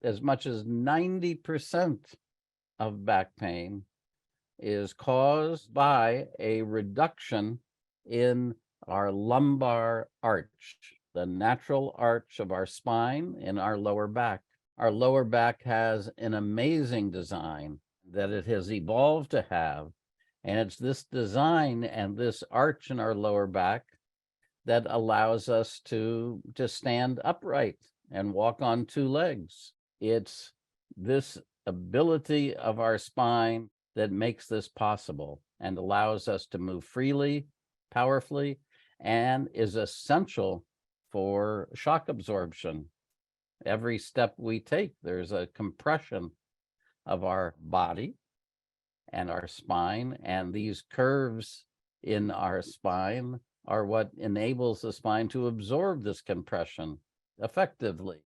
as much as 90% of back pain is caused by a reduction in our lumbar arch, the natural arch of our spine in our lower back. Our lower back has an amazing design that it has evolved to have. And it's this design and this arch in our lower back that allows us to stand upright and walk on two legs. It's this ability of our spine that makes this possible and allows us to move freely, powerfully, and is essential for shock absorption. Every step we take, there's a compression of our body and our spine, and these curves in our spine are what enables the spine to absorb this compression effectively.